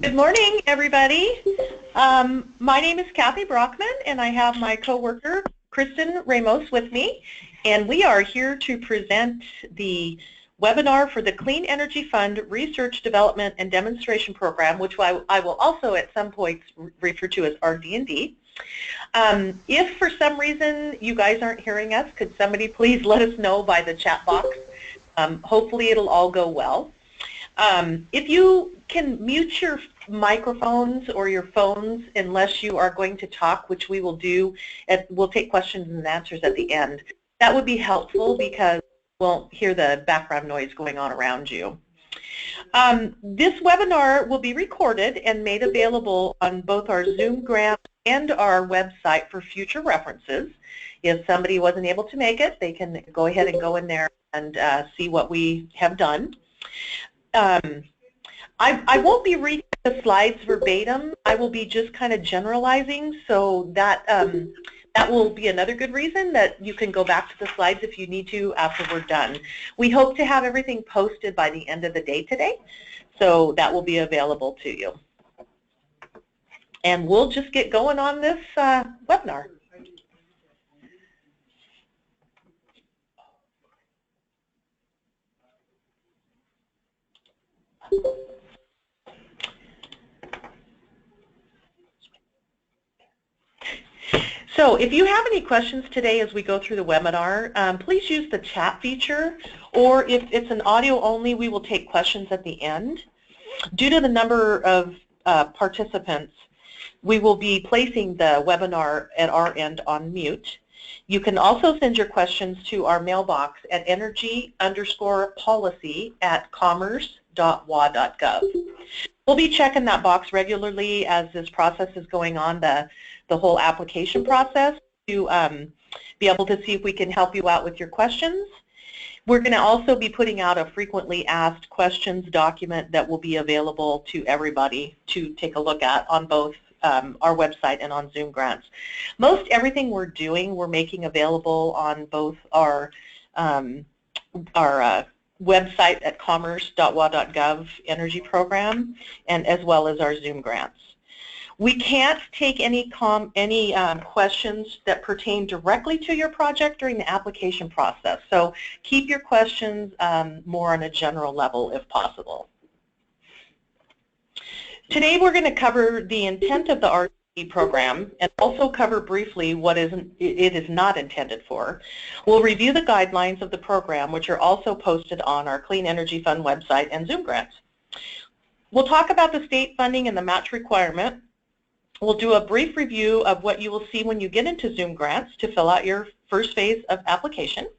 Good morning, everybody. My name is Kathy Brockman, and I have my coworker, Kristen Ramos, with me, and we are here to present the webinar for the Clean Energy Fund Research, Development, and Demonstration Program, which I will also at some point refer to as RD&D. If for some reason you guys aren't hearing us, could somebody please let us know by the chat box? Hopefully it'll all go well. If you can mute your microphones or your phones unless you are going to talk, which we will do, we'll take questions and answers at the end. That would be helpful because you won't hear the background noise going on around you. This webinar will be recorded and made available on both our Zoom grant and our website for future references. If somebody wasn't able to make it, they can go ahead and go in there and see what we have done. I won't be reading the slides verbatim. I will be just kind of generalizing, so that that will be another good reason that you can go back to the slides if you need to after we're done. We hope to have everything posted by the end of the day today, so that will be available to you. And we'll just get going on this webinar. So if you have any questions today as we go through the webinar, please use the chat feature, or if it's an audio only, we will take questions at the end. Due to the number of participants, we will be placing the webinar at our end on mute. You can also send your questions to our mailbox at energy_policy@commerce.wa.gov. We'll be checking that box regularly as this process is going on, the whole application process, to be able to see if we can help you out with your questions. We're going to also be putting out a frequently asked questions document that will be available to everybody to take a look at on both our website and on Zoom grants. Most everything we're doing, we're making available on both our website at commerce.wa.gov energy program, and as well as our Zoom grants. We can't take any questions that pertain directly to your project during the application process, so keep your questions more on a general level if possible. Today we're going to cover the intent of the RD program and also cover briefly what it is not intended for. We'll review the guidelines of the program, which are also posted on our Clean Energy Fund website and Zoom grants. We'll talk about the state funding and the match requirement. We'll do a brief review of what you will see when you get into Zoom grants to fill out your first phase of application,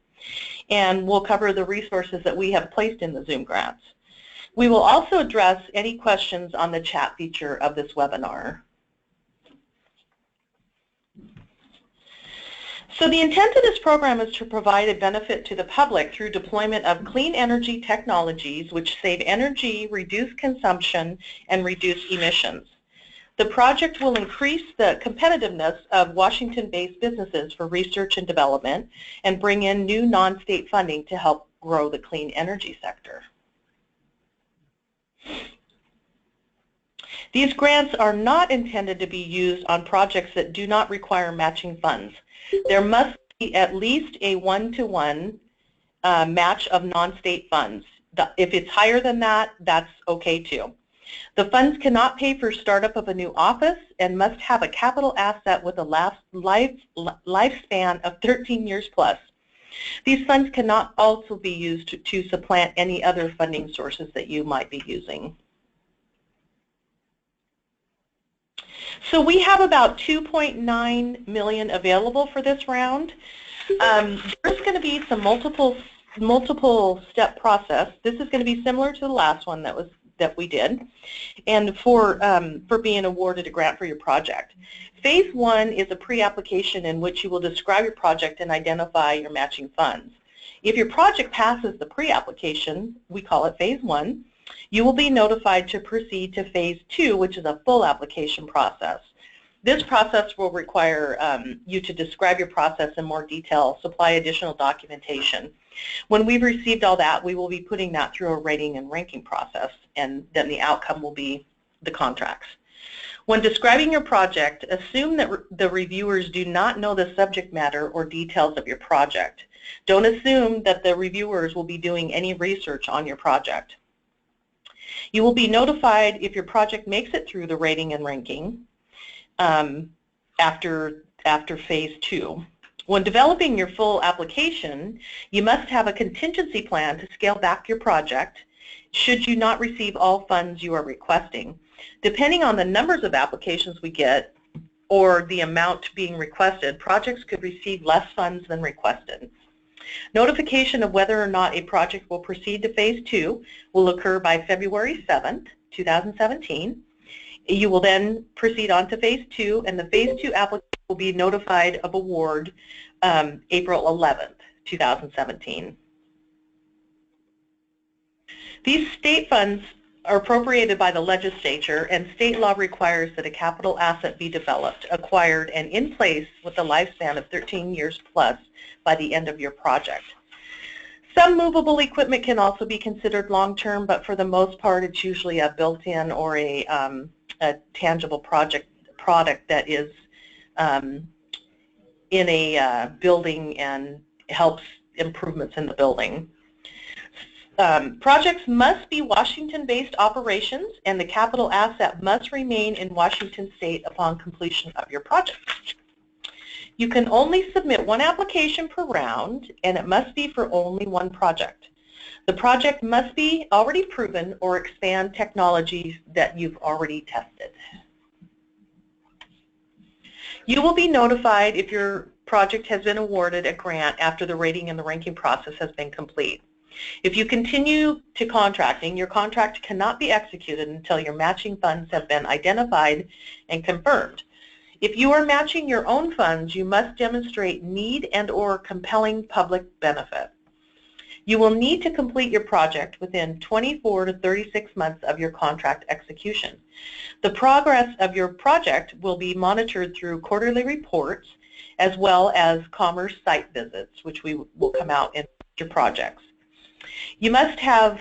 and we'll cover the resources that we have placed in the Zoom grants. We will also address any questions on the chat feature of this webinar. So the intent of this program is to provide a benefit to the public through deployment of clean energy technologies which save energy, reduce consumption, and reduce emissions. The project will increase the competitiveness of Washington-based businesses for research and development and bring in new non-state funding to help grow the clean energy sector. These grants are not intended to be used on projects that do not require matching funds. There must be at least a one-to-one match of non-state funds. If it's higher than that, that's okay too. The funds cannot pay for startup of a new office and must have a capital asset with a lifespan of 13 years plus. These funds cannot also be used to supplant any other funding sources that you might be using. So we have about $2.9 million available for this round. There's going to be some multiple step process. This is going to be similar to the last one that we did, and for being awarded a grant for your project. Phase 1 is a pre-application in which you will describe your project and identify your matching funds. If your project passes the pre-application, we call it Phase 1, you will be notified to proceed to Phase 2, which is a full application process. This process will require you to describe your process in more detail, supply additional documentation. When we've received all that, we will be putting that through a rating and ranking process, and then the outcome will be the contracts. When describing your project, assume that the reviewers do not know the subject matter or details of your project. Don't assume that the reviewers will be doing any research on your project. You will be notified if your project makes it through the rating and ranking after phase 2. When developing your full application, you must have a contingency plan to scale back your project should you not receive all funds you are requesting. Depending on the numbers of applications we get or the amount being requested, projects could receive less funds than requested. Notification of whether or not a project will proceed to phase 2 will occur by February 7th, 2017. You will then proceed on to phase 2, and the phase 2 applicant will be notified of award April 11th, 2017. These state funds are appropriated by the legislature, and state law requires that a capital asset be developed, acquired, and in place with a lifespan of 13 years plus by the end of your project. Some movable equipment can also be considered long-term, but for the most part it's usually a built-in or a tangible product that is in a building and helps improvements in the building. Projects must be Washington-based operations, and the capital asset must remain in Washington State upon completion of your project. You can only submit one application per round, and it must be for only one project. The project must be already proven or expand technologies that you've already tested. You will be notified if your project has been awarded a grant after the rating and the ranking process has been complete. If you continue to contracting, your contract cannot be executed until your matching funds have been identified and confirmed. If you are matching your own funds, you must demonstrate need and/or compelling public benefit. You will need to complete your project within 24 to 36 months of your contract execution. The progress of your project will be monitored through quarterly reports as well as commerce site visits, which will come out in future projects. You must have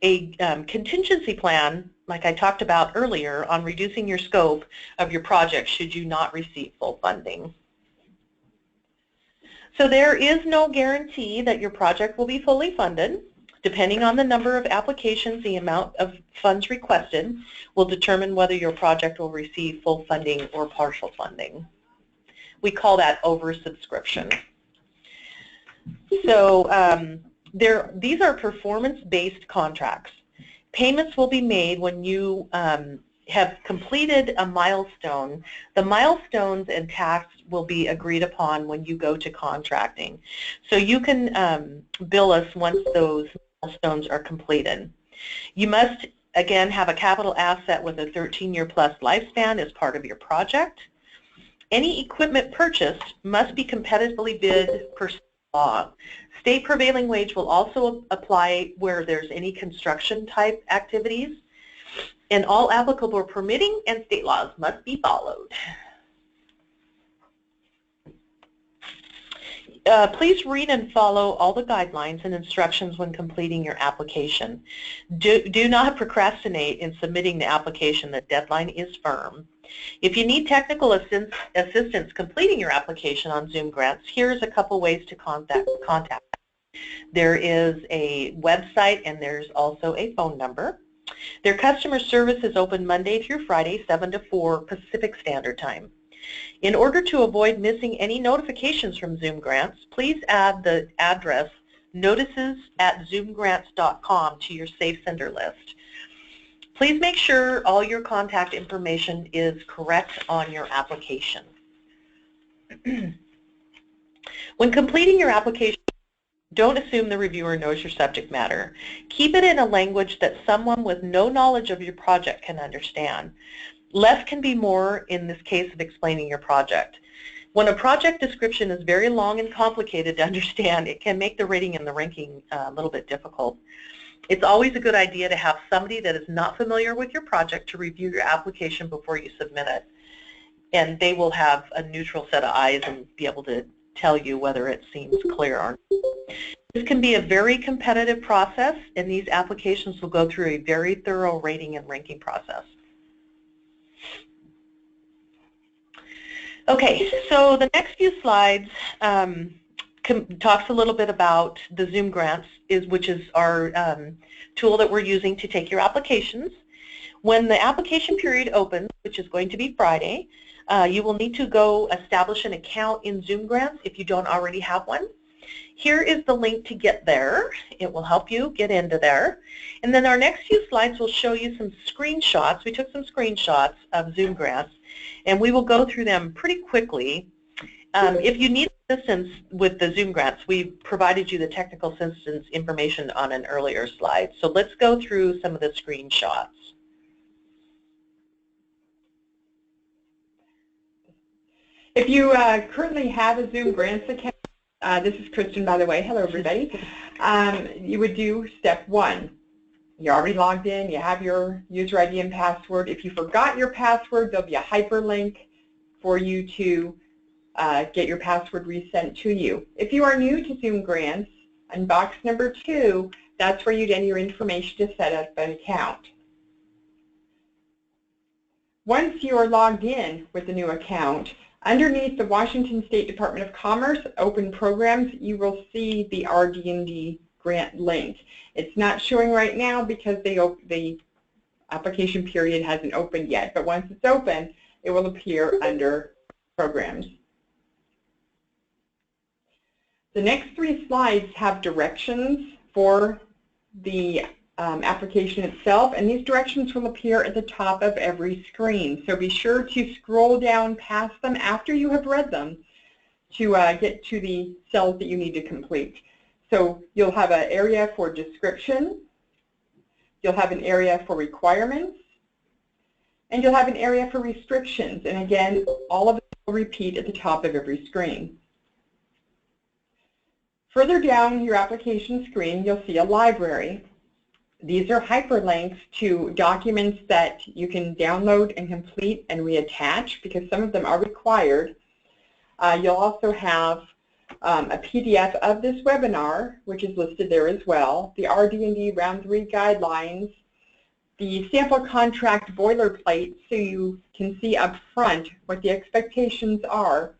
a contingency plan, like I talked about earlier, on reducing your scope of your project should you not receive full funding. So there is no guarantee that your project will be fully funded. Depending on the number of applications, the amount of funds requested will determine whether your project will receive full funding or partial funding. We call that oversubscription. So these are performance-based contracts. Payments will be made when you have completed a milestone. The milestones and tasks will be agreed upon when you go to contracting. So you can bill us once those milestones are completed. You must, again, have a capital asset with a 13-year plus lifespan as part of your project. Any equipment purchased must be competitively bid per law. State prevailing wage will also apply where there's any construction type activities, and all applicable permitting and state laws must be followed. Please read and follow all the guidelines and instructions when completing your application. Do not procrastinate in submitting the application. The deadline is firm. If you need technical assistance completing your application on Zoom Grants, here's a couple ways to contact. There is a website and there's also a phone number. Their customer service is open Monday through Friday, 7 to 4 Pacific Standard Time. In order to avoid missing any notifications from Zoom Grants, please add the address notices@zoomgrants.com to your safe sender list. Please make sure all your contact information is correct on your application. When completing your application, don't assume the reviewer knows your subject matter. Keep it in a language that someone with no knowledge of your project can understand. Less can be more in this case of explaining your project. When a project description is very long and complicated to understand, it can make the rating and the ranking a little bit difficult. It's always a good idea to have somebody that is not familiar with your project to review your application before you submit it. And they will have a neutral set of eyes and be able to tell you whether it seems clear or not. This can be a very competitive process, and these applications will go through a very thorough rating and ranking process. Okay, so the next few slides talks a little bit about the Zoom Grants, which is our tool that we're using to take your applications. When the application period opens, which is going to be Friday, you will need to go establish an account in Zoom Grants if you don't already have one. Here is the link to get there. It will help you get into there. And then our next few slides will show you some screenshots. We took some screenshots of Zoom Grants, and we will go through them pretty quickly. If you need assistance with the Zoom Grants, we provided you the technical assistance information on an earlier slide. So let's go through some of the screenshots. If you currently have a Zoom Grants account, this is Kristen, by the way. Hello, everybody. You would do step 1. You're already logged in. You have your user ID and password. If you forgot your password, there'll be a hyperlink for you to get your password resent to you. If you are new to Zoom Grants, in box number 2, that's where you'd enter your information to set up an account. Once you are logged in with the new account, underneath the Washington State Department of Commerce Open Programs, you will see the RD&D grant link. It's not showing right now because the application period hasn't opened yet, but once it's open, it will appear under Programs. The next 3 slides have directions for the application itself, and these directions will appear at the top of every screen. So be sure to scroll down past them after you have read them to get to the cells that you need to complete. So you'll have an area for description, you'll have an area for requirements, and you'll have an area for restrictions. And again, all of it will repeat at the top of every screen. Further down your application screen, you'll see a library. These are hyperlinks to documents that you can download and complete and reattach, because some of them are required. You'll also have a PDF of this webinar, which is listed there as well, the RD&D Round 3 guidelines, the sample contract boilerplate so you can see up front what the expectations are,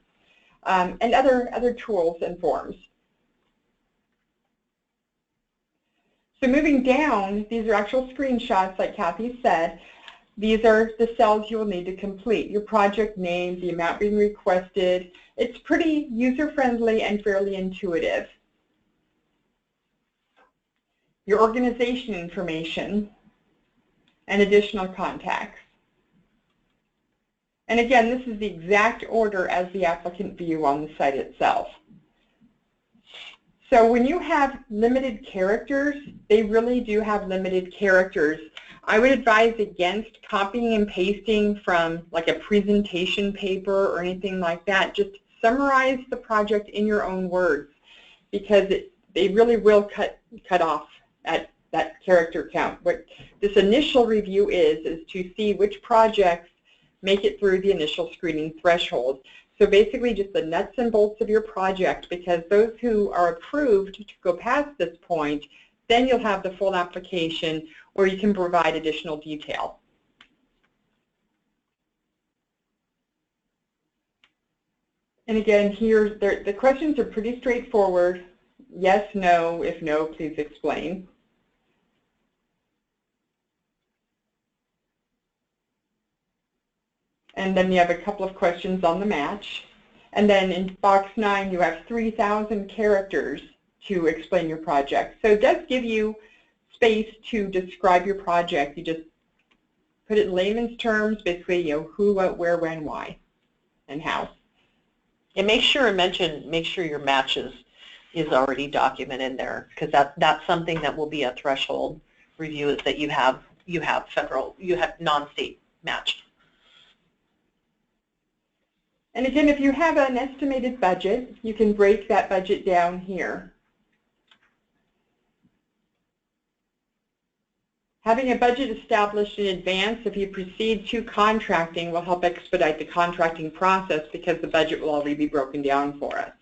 and other tools and forms. So moving down, these are actual screenshots, like Kathy said. These are the cells you will need to complete. Your project name, the amount being requested. It's pretty user-friendly and fairly intuitive. Your organization information and additional contacts. And again, this is the exact order as the applicant view on the site itself. So when you have limited characters, they really do have limited characters. I would advise against copying and pasting from like a presentation paper or anything like that. Just summarize the project in your own words, because they really will cut off at that character count. What this initial review is to see which projects make it through the initial screening threshold. So basically just the nuts and bolts of your project, because those who are approved to go past this point, then you'll have the full application where you can provide additional detail. And again, here, the questions are pretty straightforward. Yes, no, if no, please explain. And then you have a couple of questions on the match. And then in box 9, you have 3,000 characters to explain your project. So it does give you space to describe your project. You just put it in layman's terms, basically, who, what, where, when, why, and how. And make sure your matches is already documented in there, because that's something that will be a threshold review, is that you have non-state matched. And again, if you have an estimated budget, you can break that budget down here. Having a budget established in advance, if you proceed to contracting, will help expedite the contracting process, because the budget will already be broken down for us.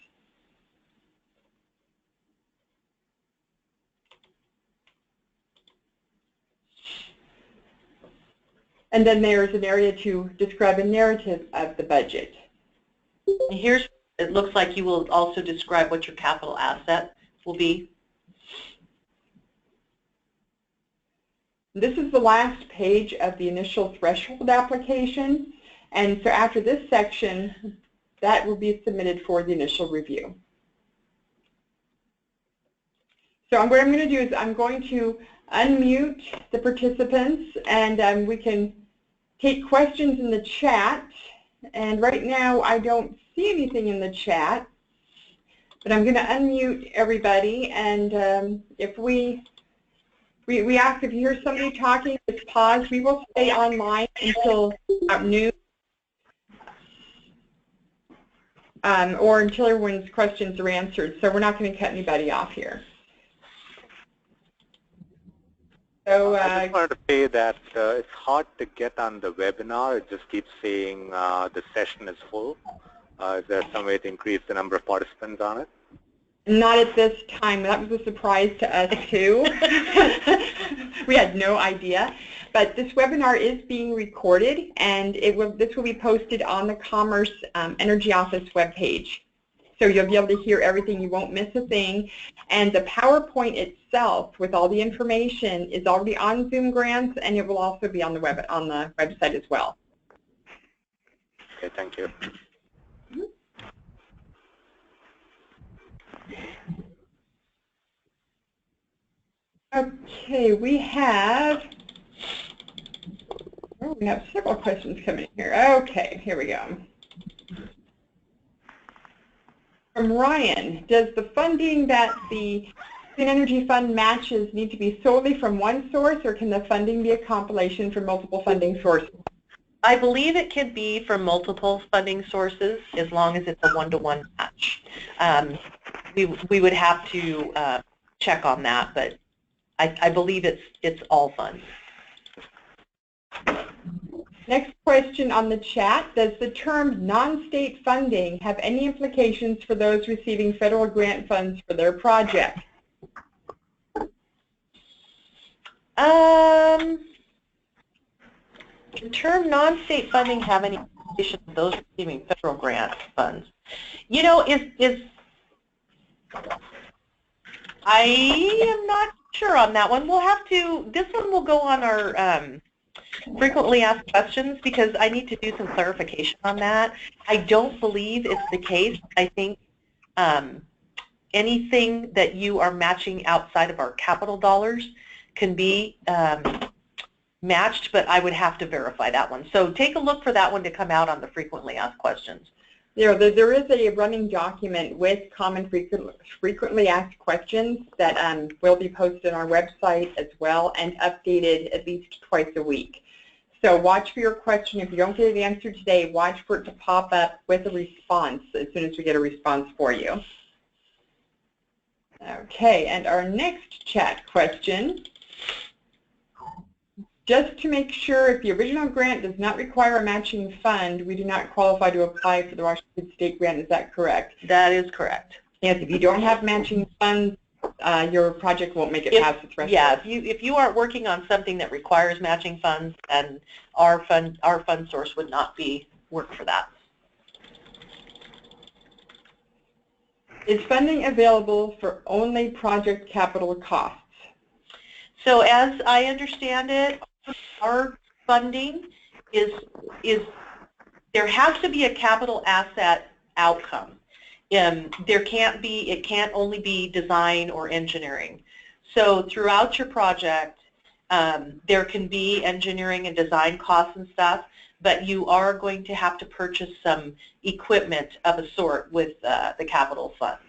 And then there's an area to describe a narrative of the budget. And here's, it looks like you will also describe what your capital asset will be. This is the last page of the initial threshold application, and so after this section, that will be submitted for the initial review. So what I'm going to do is I'm going to unmute the participants, and we can take questions in the chat. And right now I don't see anything in the chat, but I'm going to unmute everybody, and if we ask if you hear somebody talking, just pause. We will stay online until about noon, or until everyone's questions are answered. So we're not going to cut anybody off here. So I just wanted to say that it's hard to get on the webinar. It just keeps saying the session is full. Is there some way to increase the number of participants on it? Not at this time. That was a surprise to us too. We had no idea. But this webinar is being recorded, and this will be posted on the Commerce Energy Office webpage. So you'll be able to hear everything. You won't miss a thing. And the PowerPoint itself, with all the information, is already on Zoom Grants, and it will also be on the website as well. Okay, thank you. Okay, we have several questions coming here. Okay, here we go. From Ryan, does the funding that the Clean Energy Fund matches need to be solely from one source, or can the funding be a compilation from multiple funding sources? I believe it can be from multiple funding sources as long as it's a one-to-one match. We would have to check on that, but I believe it's all funds. Next question on the chat, does the term non-state funding have any implications for those receiving federal grant funds for their project? The term non-state funding have any implications for those receiving federal grant funds? You know, I am not sure on that one. We'll have to, this one will go on our frequently asked questions, because I need to do some clarification on that. I don't believe it's the case. I think anything that you are matching outside of our capital dollars can be matched, but I would have to verify that one. So take a look for that one to come out on the frequently asked questions. There is a running document with common frequently asked questions that will be posted on our website as well, and updated at least twice a week. So watch for your question. If you don't get it answered today, watch for it to pop up with a response as soon as we get a response for you. Okay, and our next chat question. Just to make sure, if the original grant does not require a matching fund, we do not qualify to apply for the Washington State grant. Is that correct? That is correct. Yes, if you don't have matching funds, your project won't make it past the threshold. Yeah, if you aren't working on something that requires matching funds, then our fund source would not be work for that. Is funding available for only project capital costs? So as I understand it, our funding is there has to be a capital asset outcome. It can't only be design or engineering. So throughout your project, there can be engineering and design costs and stuff, but you are going to have to purchase some equipment of a sort with the capital funds.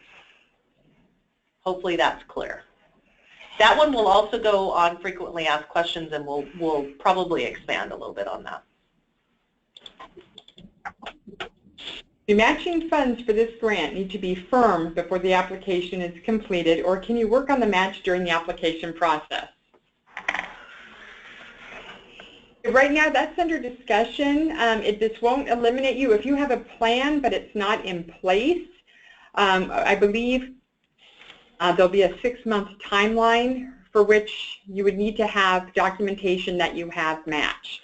Hopefully that's clear. That one will also go on frequently asked questions, and we'll probably expand a little bit on that. Do matching funds for this grant need to be firm before the application is completed, or can you work on the match during the application process? Right now, that's under discussion. This won't eliminate you. If you have a plan but it's not in place, I believe there'll be a 6-month timeline for which you would need to have documentation that you have matched.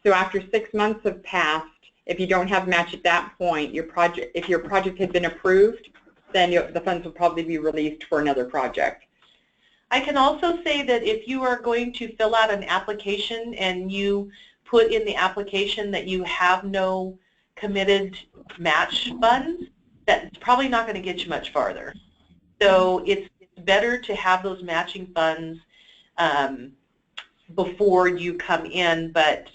So after 6 months have passed, If you don't have match at that point, if your project has been approved, then the funds will probably be released for another project. I can also say that if you are going to fill out an application and you put in the application that you have no committed match funds, that's probably not going to get you much farther. So it's better to have those matching funds before you come in, but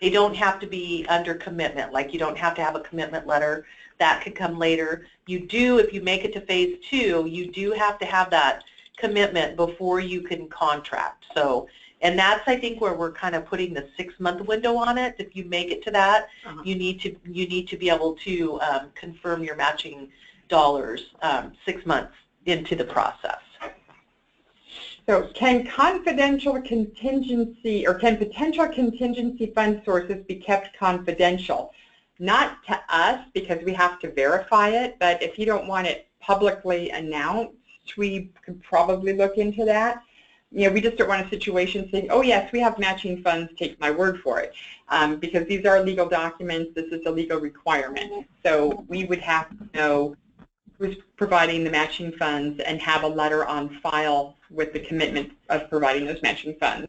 they don't have to be under commitment. Like, you don't have to have a commitment letter. That could come later. You do, if you make it to phase 2, you do have to have that commitment before you can contract. So, and that's, I think, where we're kind of putting the 6-month window on it. If you make it to that, you need to be able to confirm your matching dollars 6 months into the process. So can potential contingency fund sources be kept confidential? Not to us, because we have to verify it, but if you don't want it publicly announced, we could probably look into that. You know, we just don't want a situation saying, oh yes, we have matching funds, take my word for it. Because these are legal documents, this is a legal requirement. So we would have to know who's providing the matching funds and have a letter on file with the commitment of providing those matching funds.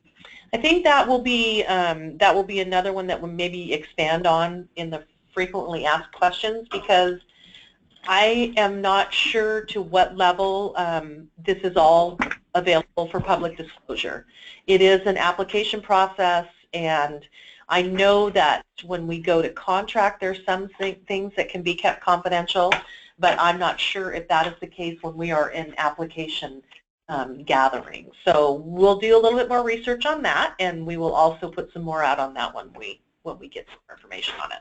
I think that will be another one that we'll maybe expand on in the frequently asked questions, because I am not sure to what level this is all available for public disclosure. It is an application process, and I know that when we go to contract, there's some things that can be kept confidential, but I'm not sure if that is the case when we are in application gathering. So we'll do a little bit more research on that, and we will also put some more out on that when we get some more information on it.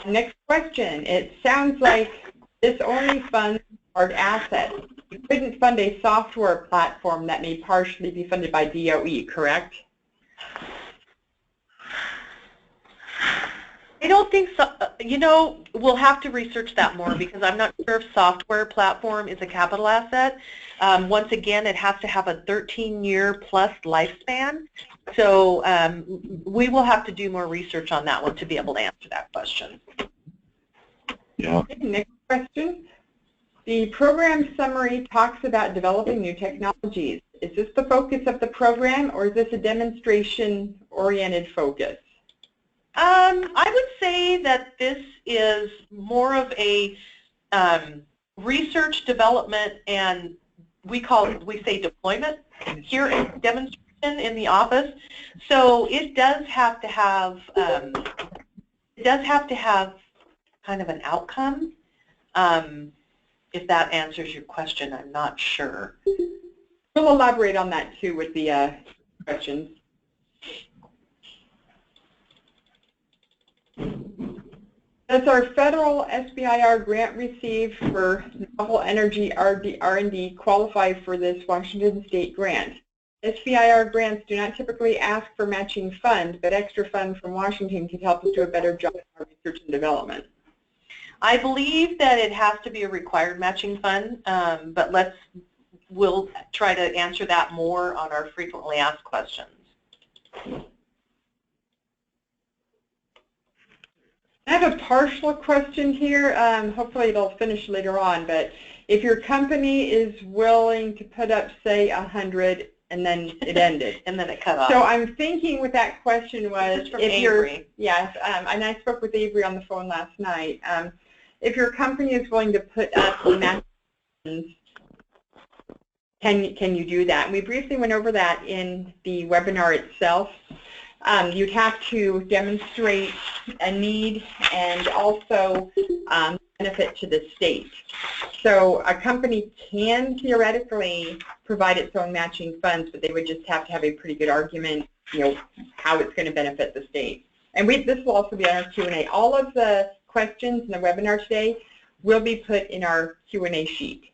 Next question. It sounds like this only funds hard assets. You couldn't fund a software platform that may partially be funded by DOE, correct? I don't think so. You know, we'll have to research that more, because I'm not sure if software platform is a capital asset. Once again, it has to have a 13-year plus lifespan. So we will have to do more research on that one to be able to answer that question. Yeah. Next question. The program summary talks about developing new technologies. Is this the focus of the program, or is this a demonstration-oriented focus? I would say that this is more of a research development, and we say deployment here in demonstration in the office. So it does have to have kind of an outcome. If that answers your question, I'm not sure. We'll elaborate on that too with the questions. Does our federal SBIR grant received for novel energy R&D qualify for this Washington State grant? SBIR grants do not typically ask for matching funds, but extra funds from Washington could help us do a better job in our research and development. I believe that it has to be a required matching fund, but we'll try to answer that more on our frequently asked questions. I have a partial question here. Hopefully it'll finish later on, but if your company is willing to put up, say, 100, and then it ended. And then it cut off. So I'm thinking what that question was, from Avery. Yes, and I spoke with Avery on the phone last night. If your company is willing to put up matching, can you do that? And we briefly went over that in the webinar itself. You'd have to demonstrate a need and also benefit to the state. So a company can theoretically provide its own matching funds, but they would just have to have a pretty good argument, you know, how it's going to benefit the state. And this will also be on our Q&A. All of the questions in the webinar today will be put in our Q&A sheet.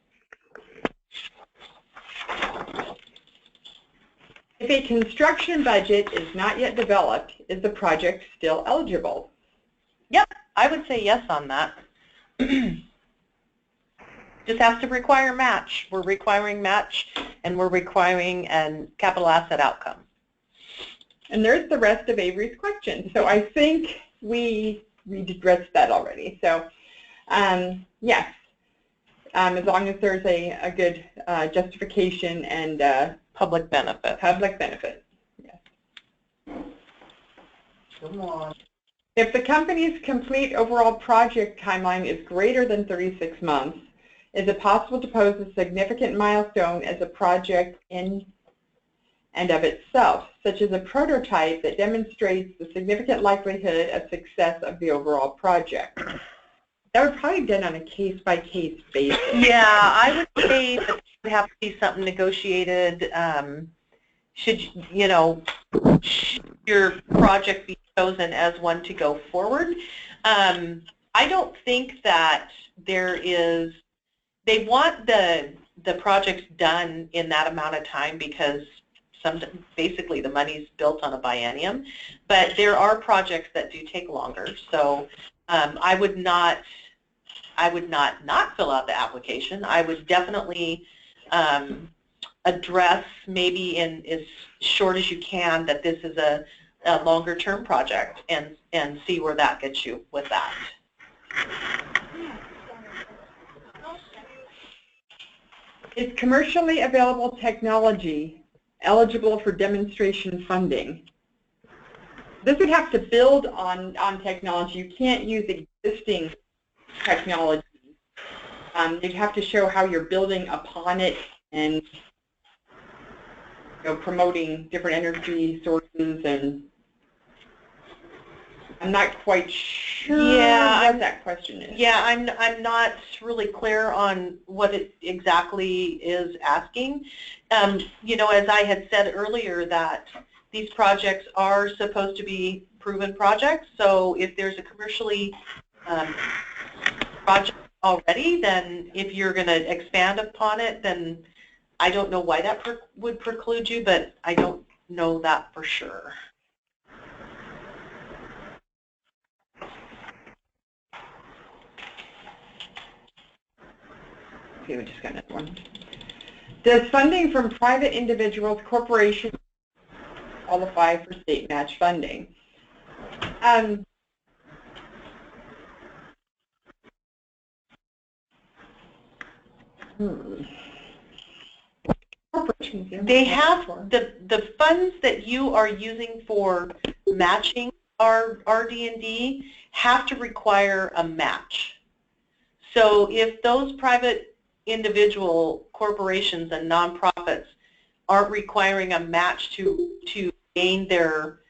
If a construction budget is not yet developed, is the project still eligible? Yep, I would say yes on that. Just has to require match. We're requiring match, and we're requiring a capital asset outcome. And there's the rest of Avery's questions. So I think we addressed that already. So, yes, as long as there's a good justification and Public benefit. public benefit. Yes. Come on. If the company's complete overall project timeline is greater than 36 months, is it possible to pose a significant milestone as a project in and of itself, such as a prototype that demonstrates the significant likelihood of success of the overall project? That would probably be done on a case-by-case basis. Yeah, I would say that it would have to be something negotiated. Should your project be chosen as one to go forward? I don't think that there is. They want the projects done in that amount of time because basically the money's built on a biennium, but there are projects that do take longer. So I would not fill out the application. I would definitely address maybe in as short as you can that this is a longer term project and see where that gets you with that. Is commercially available technology eligible for demonstration funding? This would have to build on technology. You can't use existing technology. You'd have to show how you're building upon it and promoting different energy sources, and I'm not quite sure what that question is. Yeah, I'm not really clear on what it exactly is asking. As I had said earlier, that these projects are supposed to be proven projects. So if there's a commercially project already, then if you're going to expand upon it, then I don't know why that would preclude you, but I don't know that for sure. Okay, we just got another one. Does funding from private individuals, corporations qualify for state match funding? They have the funds that you are using for matching our RD&D have to require a match. So if those private individual corporations and nonprofits aren't requiring a match to gain their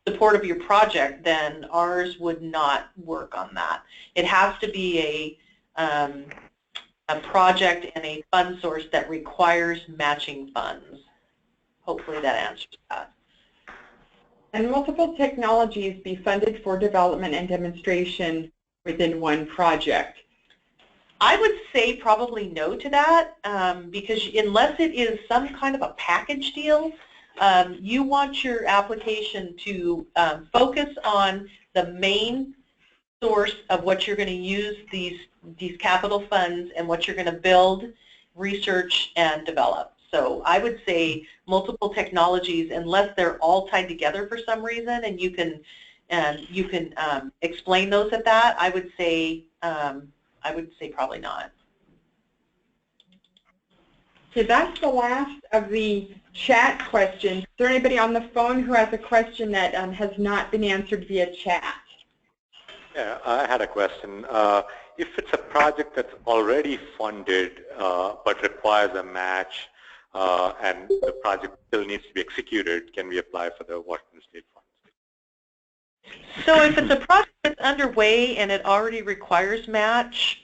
support of your project, then ours would not work on that. It has to be a project and a fund source that requires matching funds. Hopefully that answers that. And multiple technologies be funded for development and demonstration within one project? I would say probably no to that because unless it is some kind of a package deal, you want your application to focus on the main source of what you're going to use these capital funds and what you're going to build, research, and develop. So I would say multiple technologies, unless they're all tied together for some reason, and you can explain those at that. I would say probably not. Okay, that's the last of the chat questions. Is there anybody on the phone who has a question that has not been answered via chat? Yeah, I had a question. If it's a project that's already funded but requires a match and the project still needs to be executed, can we apply for the Washington State funds? So if it's a project that's underway and it already requires match,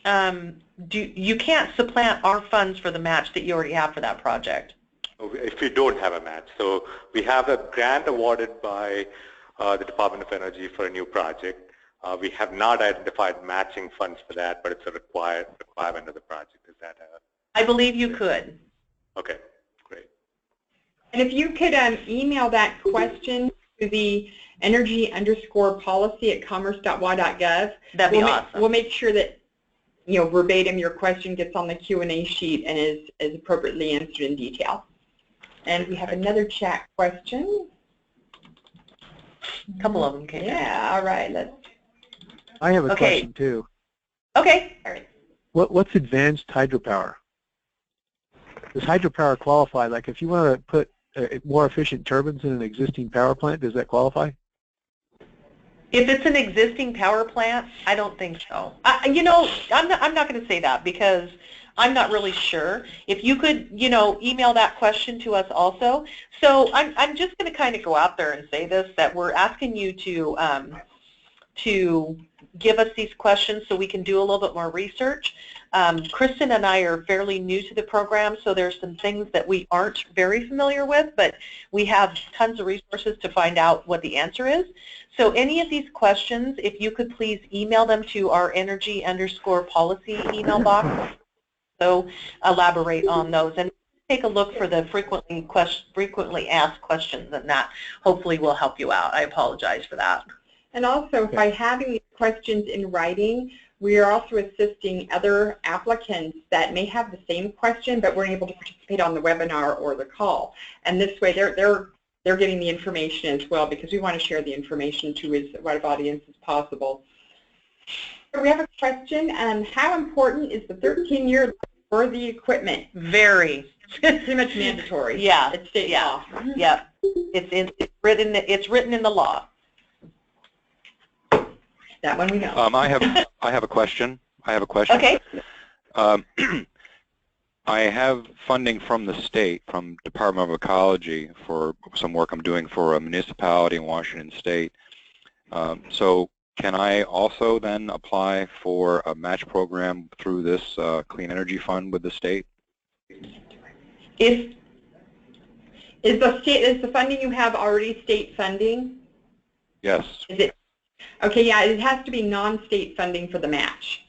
you can't supplant our funds for the match that you already have for that project. If we don't have a match. So we have a grant awarded by the Department of Energy for a new project. We have not identified matching funds for that, but it's a requirement of the project. Is that I believe you could. Okay, great. And if you could email that question to the energy_policy@commerce.wa.gov. That'd be awesome. We'll make sure that verbatim your question gets on the Q&A sheet and is appropriately answered in detail. And we have another chat question. A couple of them came in. Yeah, all right. I have a Okay. question too. Okay. All right. What's advanced hydropower? Does hydropower qualify? Like if you want to put more efficient turbines in an existing power plant, does that qualify? If it's an existing power plant, I don't think so. You know, I'm not going to say that because I'm not really sure. If you could, you know, email that question to us also. So I'm just going to kind of go out there and say this, that we're asking you to give us these questions so we can do a little bit more research. Kristen and I are fairly new to the program, so there's some things that we aren't very familiar with, but we have tons of resources to find out what the answer is. So any of these questions, if you could please email them to our energy_policy email box, so elaborate on those. And take a look for the frequently asked questions, and that hopefully will help you out. I apologize for that. And also, by having these questions in writing, we are also assisting other applicants that may have the same question but weren't able to participate on the webinar or the call. And this way, they're getting the information as well, because we want to share the information to as wide of audience as possible. So we have a question. How important is the 13-year for the equipment? Very. Pretty much mandatory. Yeah. It's state law. Yeah. It's written in the law. That one we know. I have a question. Okay. I have funding from the state, from Department of Ecology, for some work I'm doing for a municipality in Washington State. So can I also then apply for a match program through this Clean Energy Fund with the state? Is the funding you have already state funding? Yes. Is it? Okay, yeah, it has to be non-state funding for the match.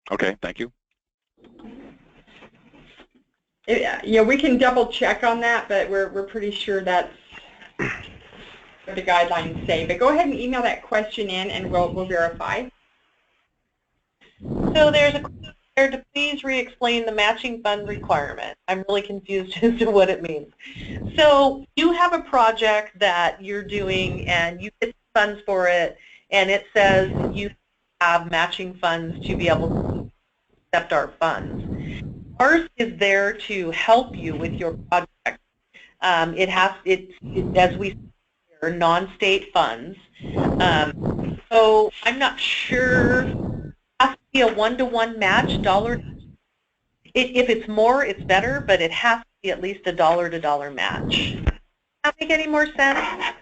Okay, thank you. Yeah, we can double check on that, but we're pretty sure that's what the guidelines say. But go ahead and email that question in, and we'll verify. So there's a question there to please re-explain the matching fund requirement. I'm really confused as to what it means. So you have a project that you're doing, and you get funds for it, and it says you have matching funds to be able to accept our funds. Ours is there to help you with your project. As we say, non-state funds. So I'm not sure. It has to be a one-to-one match, dollar. If it's more, it's better, but it has to be at least a dollar-to-dollar match. Does that make any more sense?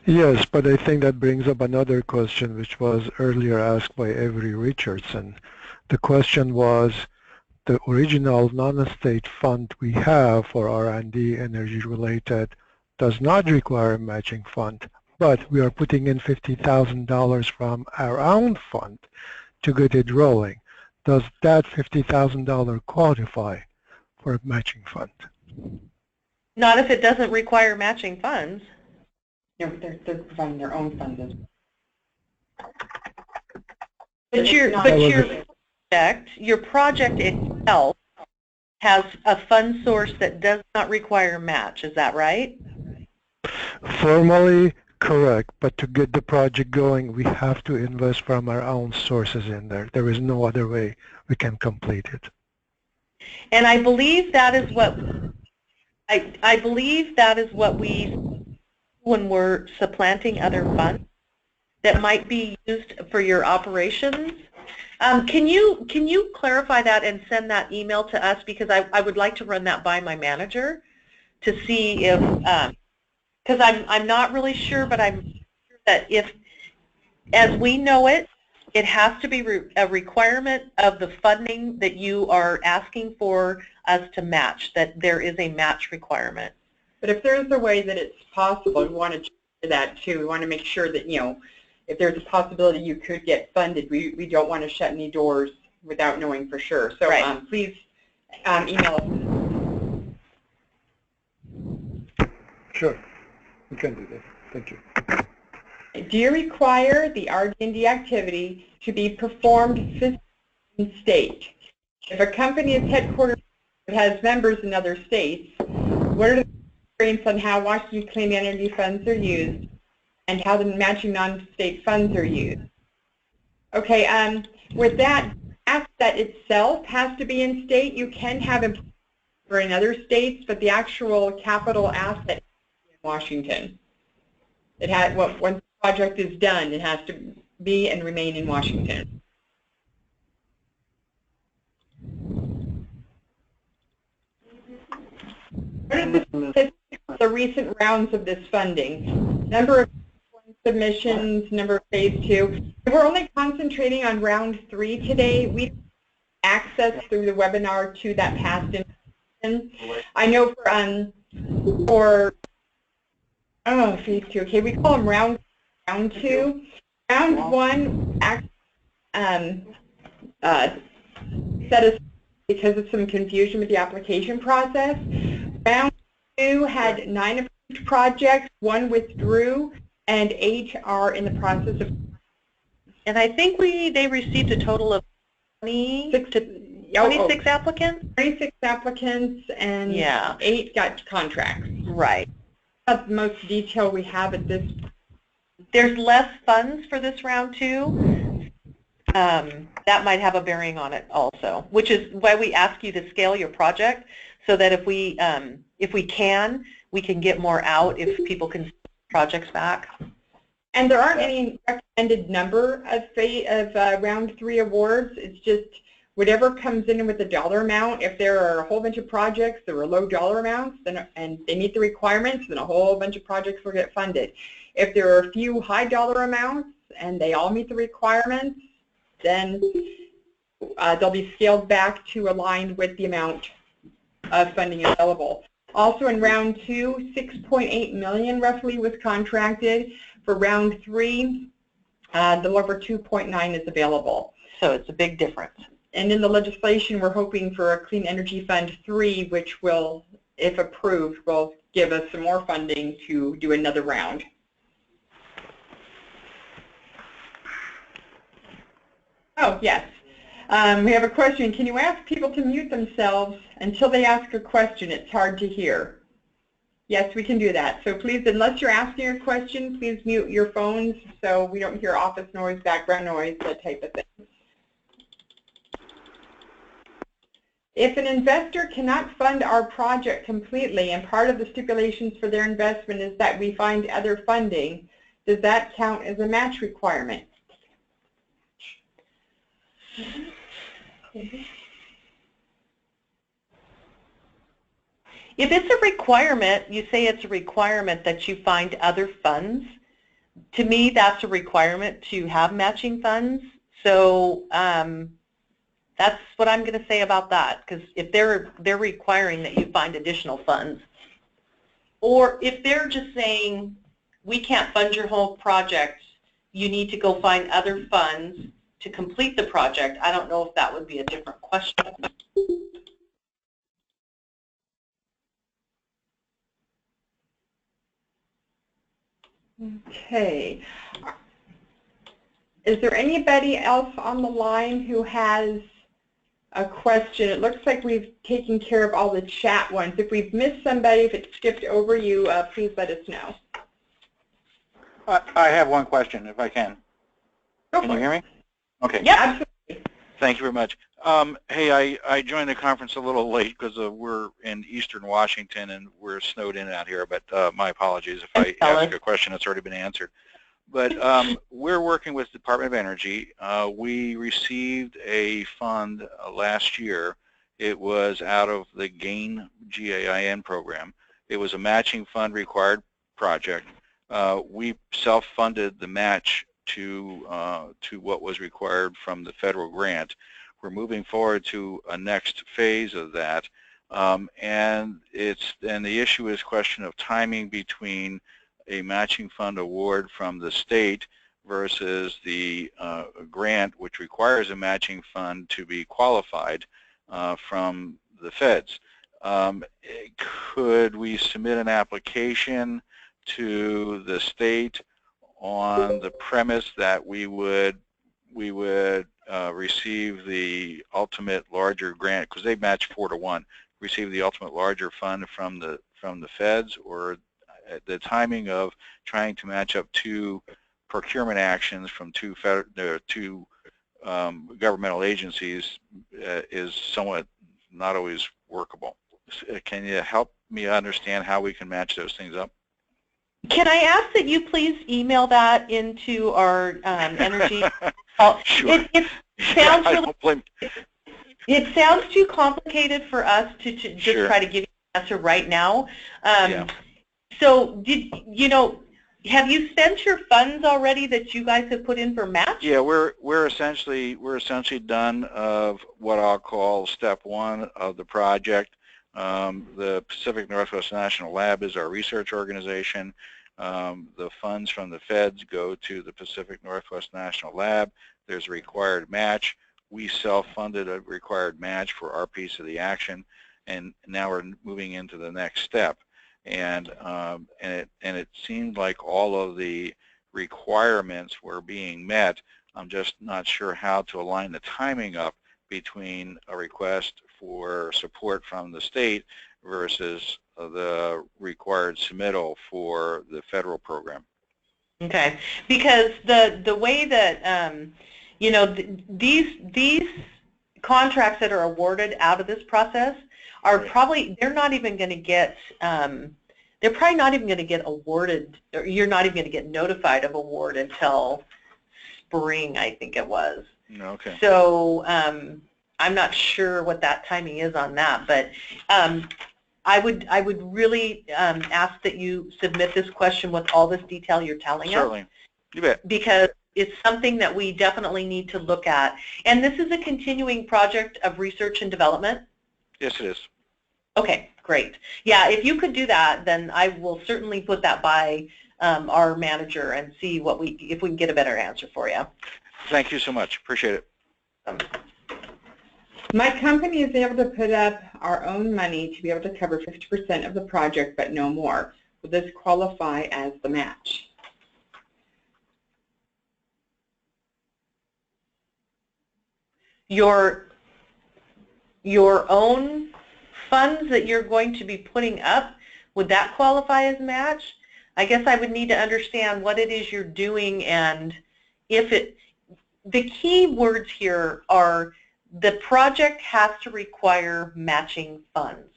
Yes, but I think that brings up another question which was earlier asked by Avery Richardson. The question was, the original non-state fund we have for R&D energy related does not require a matching fund, but we are putting in $50,000 from our own fund to get it rolling. Does that $50,000 qualify for a matching fund? Not if it doesn't require matching funds. No, they're providing their own funds. But your project itself has a fund source that does not require match. Is that right? Formally, correct, but to get the project going, we have to invest from our own sources in there. There is no other way we can complete it. And I believe that is what I believe that is what we, when we're supplanting other funds that might be used for your operations. Can you clarify that and send that email to us, because I would like to run that by my manager to see if, because I'm not really sure, but I'm sure that if, as we know it, it has to be a requirement of the funding that you are asking for us to match, that there is a match requirement. But if there's a way that it's possible, we want to check that too. We want to make sure that, you know, if there's a possibility you could get funded, we don't want to shut any doors without knowing for sure. So right. Please email us. Sure, we can do that. Thank you. Do you require the RD&D activity to be performed physically in state? If a company is headquartered, it has members in other states, What are the experience on how Washington Clean Energy funds are used and how the matching non-state funds are used? Okay, with that, asset itself has to be in state. You can have it for in other states, but the actual capital asset is in Washington. It has, once the project is done, it has to be and remain in Washington. What are the statistics of the recent rounds of this funding? Number of submissions, number of phase 2. We're only concentrating on round 3 today. We access through the webinar to that past information. I know for phase 2. Okay, we call them round 2. Round 1 set us because of some confusion with the application process. Round 2 had 9 approved projects, 1 withdrew, and 8 are in the process of. And I think they received a total of 26 applicants? 26 applicants, and 8 got contracts. Right. That's the most detail we have at this point. There's less funds for this round 2. That might have a bearing on it also, which is why we ask you to scale your project so that if we can, we can get more out if people can send projects back. And there aren't any recommended number of round 3 awards. It's just whatever comes in with the dollar amount. If there are a whole bunch of projects that are low dollar amounts and they meet the requirements, then a whole bunch of projects will get funded. If there are a few high dollar amounts and they all meet the requirements, then they'll be scaled back to align with the amount of funding available. Also in round 2, $6.8 million roughly was contracted. For round 3, a little over $2.9 is available. So it's a big difference. And in the legislation, we're hoping for a Clean Energy Fund 3, which will, if approved, will give us some more funding to do another round. Oh, yes. We have a question. Can you ask people to mute themselves until they ask a question? It's hard to hear. Yes, we can do that. So please, unless you're asking a question, please mute your phones so we don't hear office noise, background noise, that type of thing. If an investor cannot fund our project completely and part of the stipulations for their investment is that we find other funding, does that count as a match requirement? If it's a requirement, you say it's a requirement that you find other funds. To me, that's a requirement to have matching funds. So that's what I'm going to say about that. Because if they're requiring that you find additional funds, or if they're just saying we can't fund your whole project, you need to go find other funds to complete the project, I don't know if that would be a different question. Okay. Is there anybody else on the line who has a question? It looks like we've taken care of all the chat ones. If we've missed somebody, if it skipped over you, please let us know. I have one question, if I can. Can you hear me? Okay. Yeah, absolutely. Thank you very much. Hey, I joined the conference a little late because we're in eastern Washington and we're snowed in out here, but my apologies if I ask a question that's already been answered. But we're working with the Department of Energy. We received a fund last year. It was out of the GAIN, G-A-I-N program. It was a matching fund required project. We self-funded the match to what was required from the federal grant. We're moving forward to a next phase of that, and the issue is a question of timing between a matching fund award from the state versus the grant, which requires a matching fund to be qualified from the feds. Could we submit an application to the state on the premise that we would receive the ultimate larger grant, because they match 4-to-1, receive the ultimate larger fund from the from the feds, or the timing of trying to match up two procurement actions from two governmental agencies is somewhat not always workable. Can you help me understand how we can match those things up? Can I ask that you please email that into our energy? Sure. It sounds really, it sounds too complicated for us to just sure. try to give you an answer right now. Yeah. So have you spent your funds already that you guys have put in for match? Yeah, we're essentially done of what I'll call step one of the project. The Pacific Northwest National Lab is our research organization. The funds from the feds go to the Pacific Northwest National Lab. There's a required match. We self-funded a required match for our piece of the action, and now we're moving into the next step. And it seemed like all of the requirements were being met. I'm just not sure how to align the timing up between a request for support from the state versus the required submittal for the federal program. Okay, because the way that these contracts that are awarded out of this process are probably, they're not even going to get they're probably not even going to get awarded, or you're not even going to get notified of award until spring, I think it was. Okay. So I'm not sure what that timing is on that, but I would really ask that you submit this question with all this detail you're telling us. Certainly. You bet. Because it's something that we definitely need to look at. And this is a continuing project of research and development? Yes, it is. Okay, great. Yeah, if you could do that, then I will certainly put that by our manager and see what if we can get a better answer for you. Thank you so much. Appreciate it. My company is able to put up our own money to be able to cover 50% of the project, but no more. Will this qualify as the match? Your own funds that you're going to be putting up, would that qualify as match? I guess I would need to understand what it is you're doing, and if the key words here are the project has to require matching funds.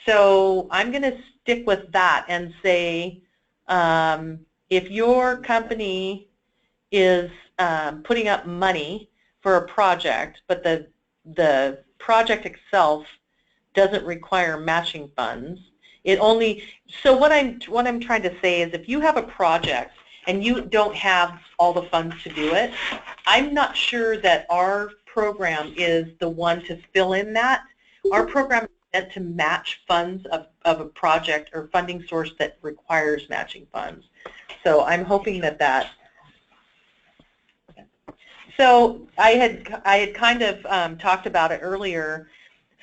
So I'm going to stick with that and say if your company is putting up money for a project, but the project itself doesn't require matching funds, so what I'm trying to say is if you have a project and you don't have all the funds to do it, I'm not sure that our program is the one to fill in that. Our program is meant to match funds of a project or funding source that requires matching funds. So I'm hoping that so I had kind of talked about it earlier.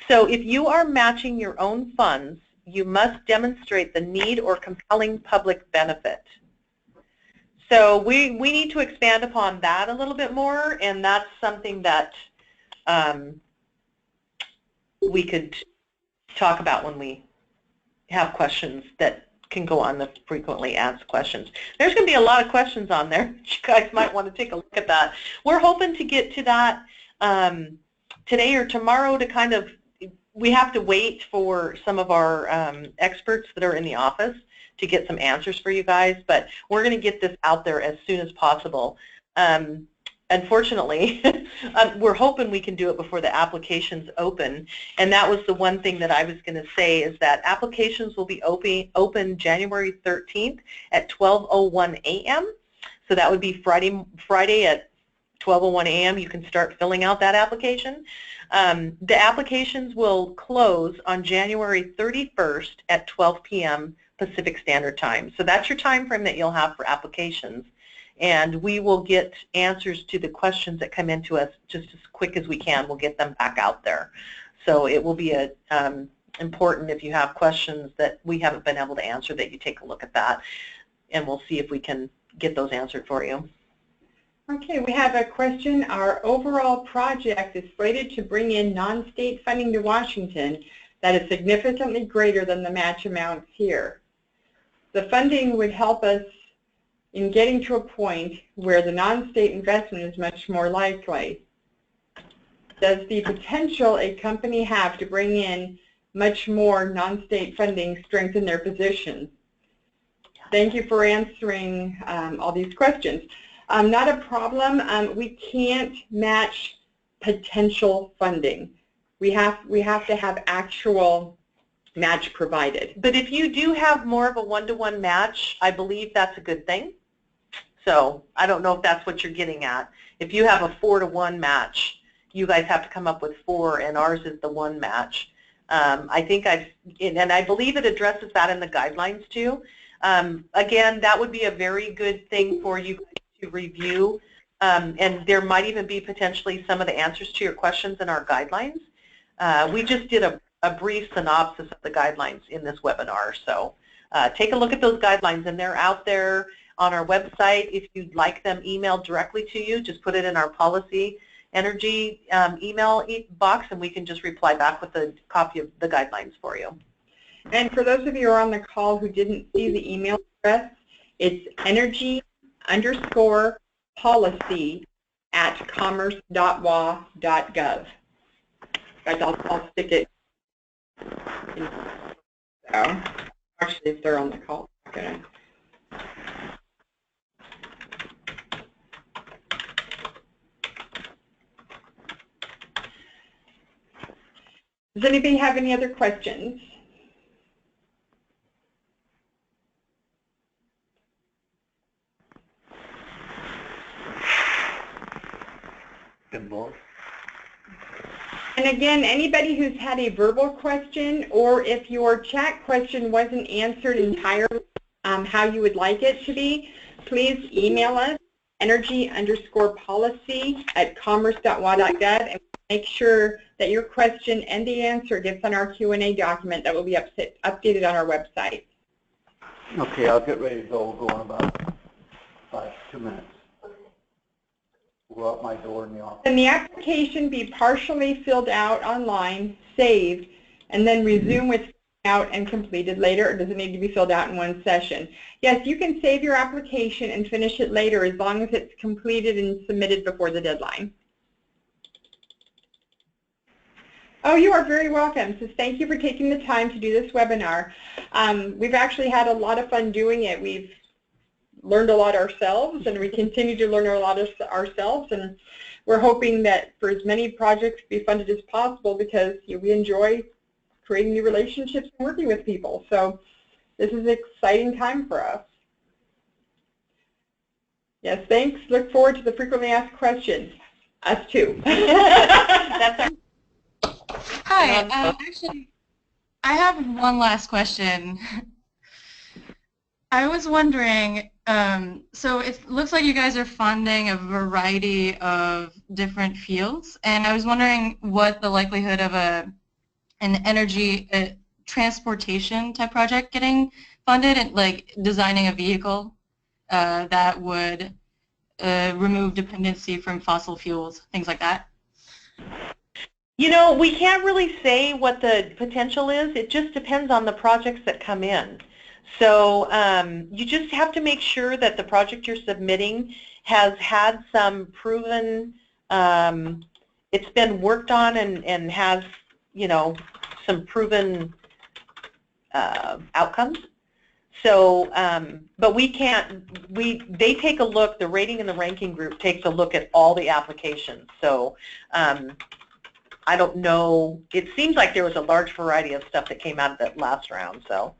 So if you are matching your own funds, you must demonstrate the need or compelling public benefit. So we need to expand upon that a little bit more, and that's something that we could talk about when we have questions that can go on the frequently asked questions. There's going to be a lot of questions on there. You guys might want to take a look at that. We're hoping to get to that today or tomorrow to kind of, we have to wait for some of our experts that are in the office to get some answers for you guys, but we're going to get this out there as soon as possible. Unfortunately, we're hoping we can do it before the applications open, and that was the one thing that I was going to say is that applications will be open January 13th at 12:01 a.m. So that would be Friday at 12:01 a.m. You can start filling out that application. The applications will close on January 31st at 12 p.m. Pacific Standard Time. So that's your time frame that you'll have for applications. And we will get answers to the questions that come into us just as quick as we can. We'll get them back out there. So it will be important if you have questions that we haven't been able to answer that you take a look at that, and we'll see if we can get those answered for you. Okay, we have a question. Our overall project is slated to bring in non-state funding to Washington that is significantly greater than the match amounts here. The funding would help us in getting to a point where the non-state investment is much more likely. Does the potential a company have to bring in much more non-state funding strengthen their position? Thank you for answering all these questions. Not a problem. We can't match potential funding. We have to have actual match provided. But if you do have more of a one-to-one match, I believe that's a good thing. So I don't know if that's what you're getting at. If you have a 4-to-1 match, you guys have to come up with 4, and ours is the 1 match. I think and I believe it addresses that in the guidelines too. Again, that would be a very good thing for you to review, and there might even be potentially some of the answers to your questions in our guidelines. We just did a brief synopsis of the guidelines in this webinar, so take a look at those guidelines, and they're out there on our website. If you'd like them emailed directly to you, just put it in our policy energy email box, and we can just reply back with a copy of the guidelines for you. And for those of you who are on the call who didn't see the email address, it's energy_policy@commerce.wa.gov. Guys, I'll stick it in. So, actually, if they're on the call, okay. Does anybody have any other questions? And again, anybody who's had a verbal question, or if your chat question wasn't answered entirely how you would like it to be, please email us, energy_policy@commerce.wa.gov, and make sure that your question and the answer gets on our Q&A document that will be updated on our website. Okay, I'll get ready to go in about 2 minutes. Go out my door in the office. And the application be partially filled out online, saved, and then resume with out and completed later, or does it need to be filled out in one session? Yes, you can save your application and finish it later as long as it's completed and submitted before the deadline. Oh, you are very welcome. So thank you for taking the time to do this webinar. We've actually had a lot of fun doing it. We've learned a lot ourselves, and we continue to learn a lot ourselves, and we're hoping that for as many projects be funded as possible, because we enjoy creating new relationships and working with people. So this is an exciting time for us. Yes, thanks. Look forward to the frequently asked questions. Us too. That's our Hi, actually, I have one last question. I was wondering, so it looks like you guys are funding a variety of different fields, and I was wondering what the likelihood of an energy transportation type project getting funded, and like designing a vehicle that would remove dependency from fossil fuels, things like that. You know, we can't really say what the potential is. It just depends on the projects that come in. So you just have to make sure that the project you're submitting has had some proven, it's been worked on and has, you know, some proven outcomes. So, but we can't, they take a look, the rating and the ranking group takes a look at all the applications. So I don't know, it seems like there was a large variety of stuff that came out of that last round, so.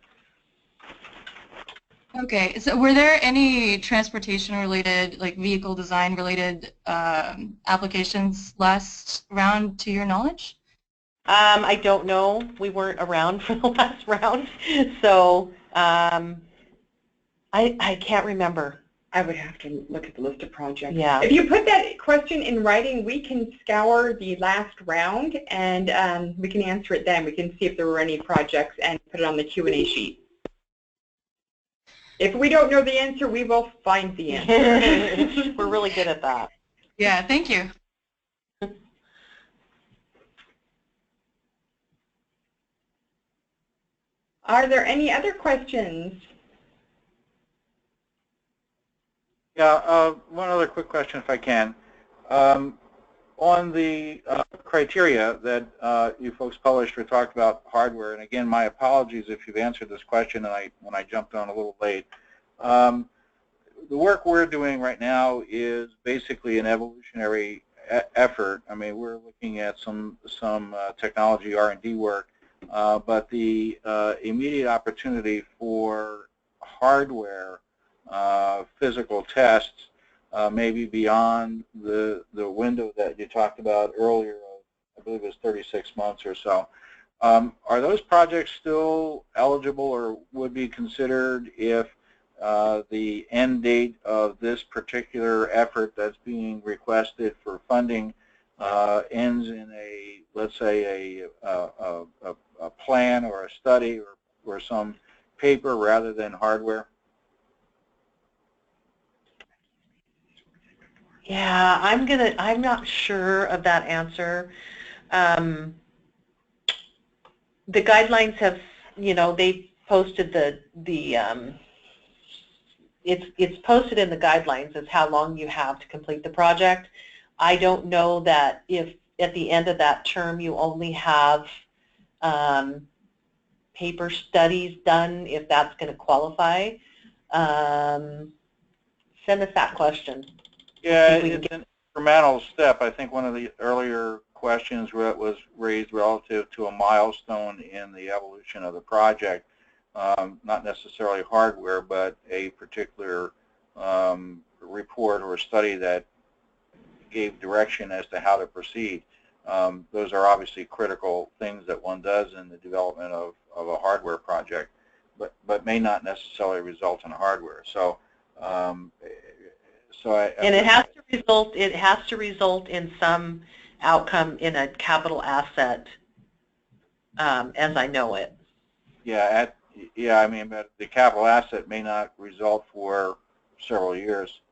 Okay, so were there any transportation-related, like vehicle design-related applications last round, to your knowledge? I don't know. We weren't around for the last round, so I can't remember. I would have to look at the list of projects. Yeah. If you put that question in writing, we can scour the last round, and we can answer it then. We can see if there were any projects and put it on the Q&A sheet. If we don't know the answer, we will find the answer. We're really good at that. Yeah, thank you. Are there any other questions? Yeah, one other quick question if I can. On the criteria that you folks published or talked about hardware, and again, my apologies if you've answered this question and when I jumped on a little late. The work we're doing right now is basically an evolutionary effort. I mean, we're looking at some technology R&D work, but the immediate opportunity for hardware physical tests maybe beyond the window that you talked about earlier of, I believe it was 36 months or so. Are those projects still eligible or would be considered if the end date of this particular effort that's being requested for funding ends in a, let's say, a plan or a study or some paper rather than hardware? Yeah, I'm not sure of that answer. The guidelines have, they posted it's posted in the guidelines as how long you have to complete the project. I don't know that if at the end of that term you only have paper studies done, if that's going to qualify. Send us that question. Yeah, it's an incremental step. I think one of the earlier questions was raised relative to a milestone in the evolution of the project, not necessarily hardware, but a particular report or study that gave direction as to how to proceed. Those are obviously critical things that one does in the development of a hardware project, but may not necessarily result in hardware. So. And it has to result in some outcome in a capital asset, as I know it. Yeah, I mean, but the capital asset may not result for several years.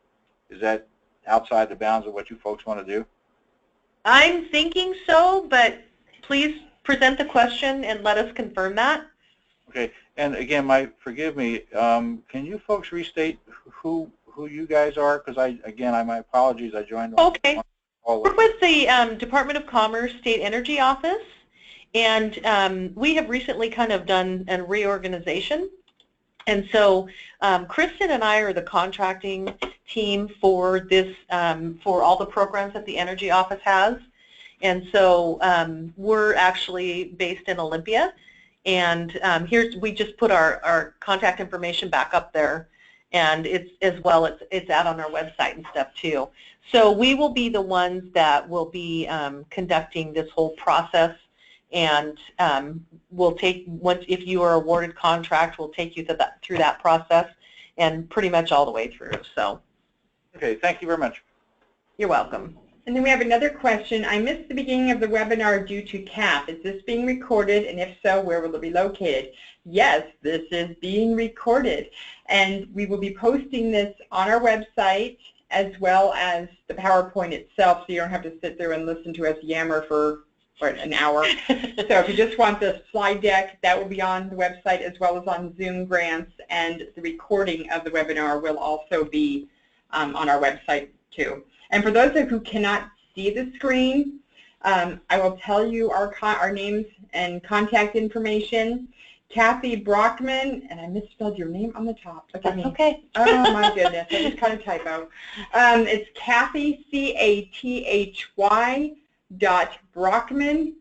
Is that outside the bounds of what you folks want to do? I'm thinking so, but please present the question and let us confirm that. Okay, and again, forgive me, can you folks restate who you guys are? Because my apologies, I joined. Okay, we're with the Department of Commerce State Energy Office, and we have recently kind of done a reorganization. And so Kristen and I are the contracting team for this, for all the programs that the Energy Office has. And so we're actually based in Olympia, and we just put our contact information back up there. And it's out on our website and stuff too. So we will be the ones that will be conducting this whole process, and we'll take, if you are awarded contract, we'll take you through that process and pretty much all the way through. So. Okay, thank you very much. You're welcome. And then we have another question. I missed the beginning of the webinar due to CAP. Is this being recorded, and if so, where will it be located? Yes, this is being recorded, and we will be posting this on our website as well as the PowerPoint itself, so you don't have to sit there and listen to us yammer for an hour. So if you just want the slide deck, that will be on the website as well as on Zoom grants, and the recording of the webinar will also be on our website too. And for those of you who cannot see the screen, I will tell you our names and contact information. Kathy Brockman, and I misspelled your name on the top. That's okay. Oh my goodness, I just kind of typo. It's Kathy, CATHY .Brockman, BROCKMANN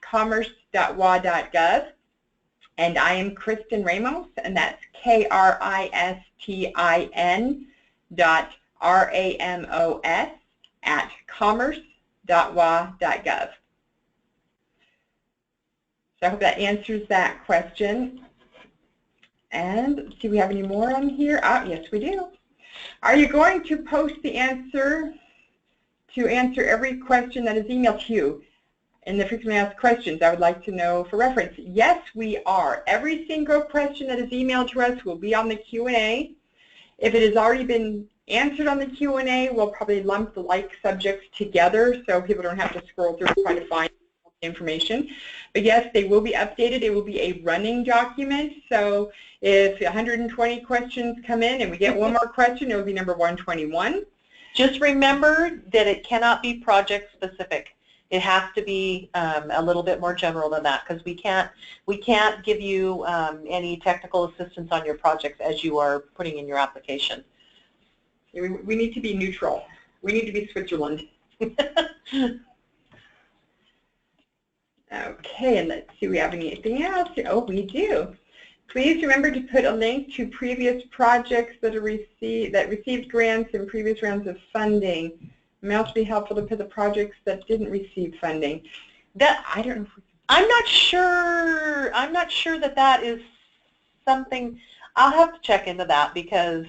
@commerce.wa.gov. And I am Kristen Ramos, and that's KRISTIN.RAMOS @commerce.wa.gov. So I hope that answers that question. And let's see, we have any more on here? Yes, we do. Are you going to post the answer to answer every question that is emailed to you? In the frequently asked questions, I would like to know for reference. Yes, we are. Every single question that is emailed to us will be on the Q&A. If it has already been answered on the Q&A. We'll probably lump the like subjects together so people don't have to scroll through and try to find information. But yes, they will be updated. It will be a running document. So if 120 questions come in and we get one more question, it will be number 121. Just remember that it cannot be project specific. It has to be a little bit more general than that, because we can't give you any technical assistance on your projects as you are putting in your application. We need to be neutral. We need to be Switzerland. Okay, and let's see, we have anything else? Oh, we do. Please remember to put a link to previous projects that received grants in previous rounds of funding. It may also be helpful to put the projects that didn't receive funding. I don't know. I'm not sure that is something. I'll have to check into that, because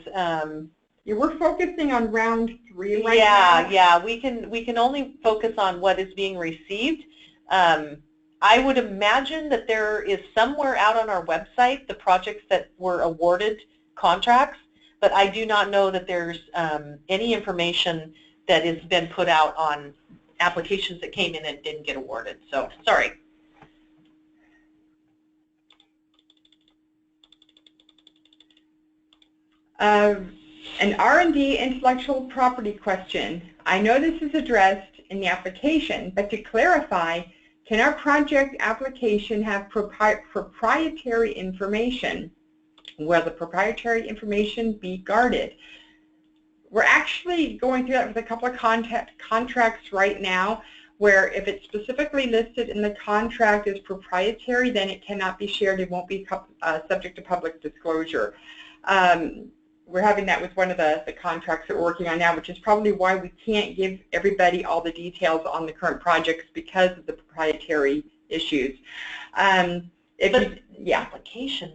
we're focusing on round 3 right now. Yeah, we can only focus on what is being received. I would imagine that there is somewhere out on our website the projects that were awarded contracts, but I do not know that there's any information that has been put out on applications that came in and didn't get awarded. So, sorry. An R&D intellectual property question. I know this is addressed in the application, but to clarify, can our project application have proprietary information? Will the proprietary information be guarded? We're actually going through that with a couple of contracts right now, where if it's specifically listed in the contract as proprietary, then it cannot be shared. It won't be subject to public disclosure. We're having that with one of the contracts that we're working on now, which is probably why we can't give everybody all the details on the current projects, because of the proprietary issues. With the application,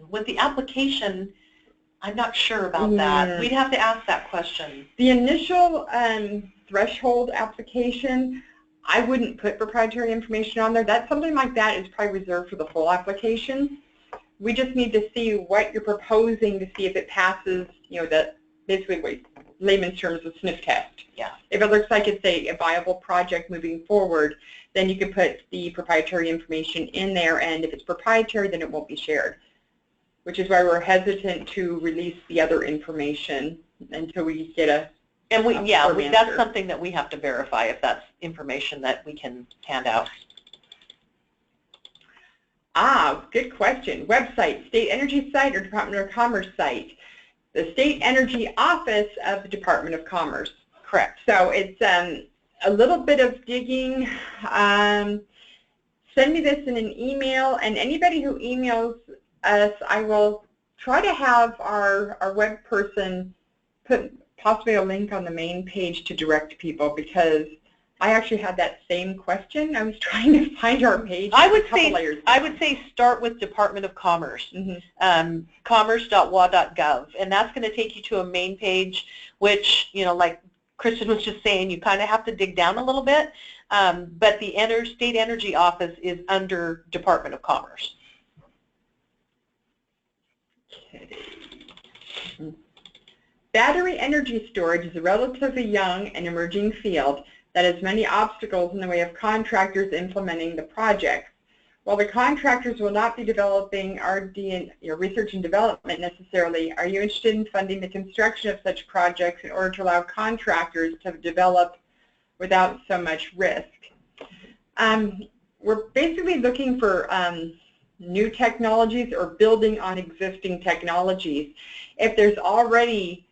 I'm not sure about that. We'd have to ask that question. The initial threshold application, I wouldn't put proprietary information on there. Something like that is probably reserved for the full application. We just need to see what you're proposing to see if it passes, basically what layman's terms a sniff test. Yeah. If it looks like it's a viable project moving forward, then you can put the proprietary information in there, and if it's proprietary, then it won't be shared, which is why we're hesitant to release the other information until we get a that's something that we have to verify, if that's information that we can hand out. Good question. Website, state energy site or Department of Commerce site? The State Energy Office of the Department of Commerce. Correct. So it's a little bit of digging. Send me this in an email, and anybody who emails us, I will try to have our web person put possibly a link on the main page to direct people, because I actually had that same question. I was trying to find our page. I would say start with Department of Commerce, commerce.wa.gov, and that's going to take you to a main page, which, like Kristen was just saying, you kind of have to dig down a little bit, but the State Energy Office is under Department of Commerce. Okay. Battery energy storage is a relatively young and emerging field that has many obstacles in the way of contractors implementing the projects. While the contractors will not be developing RD and research and development necessarily, are you interested in funding the construction of such projects in order to allow contractors to develop without so much risk? We're basically looking for new technologies or building on existing technologies. If there's already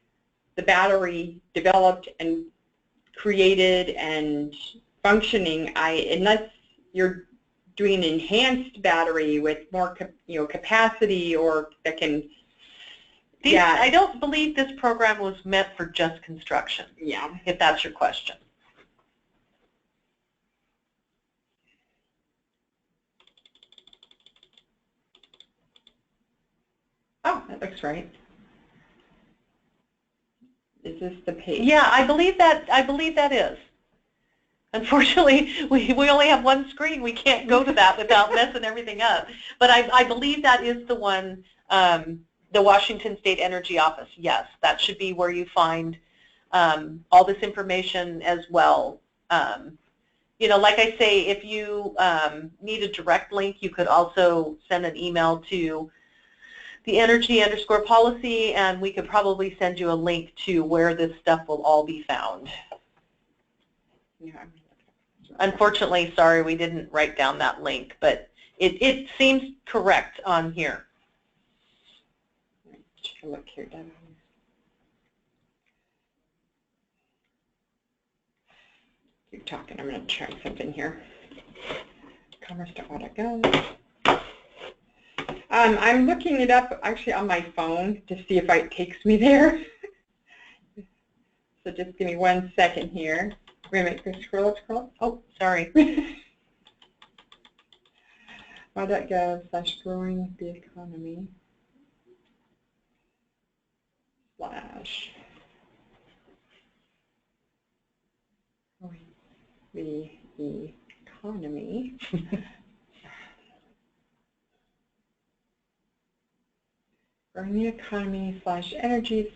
the battery developed and created and functioning, unless you're doing an enhanced battery with more capacity, or that can I don't believe this program was meant for just construction, if that's your question. Oh, that looks right. Is this the page? Yeah, I believe that is. Unfortunately, we only have one screen. We can't go to that without messing everything up. But I believe that is the one, the Washington State Energy Office. Yes, that should be where you find all this information as well. You know, like I say, if you need a direct link, you could also send an email to the energy_policy, and we could probably send you a link to where this stuff will all be found. Unfortunately, sorry, we didn't write down that link, but it seems correct on here. Take a look here, Debbie. Keep talking. I'm going to check something here. Commerce.audit.gov. I'm looking it up actually on my phone to see if it takes me there. So just give me 1 second here. We're going to make this scroll up, scroll up. Oh, sorry. audit.gov/growing the economy / the economy. Growing the economy / energy /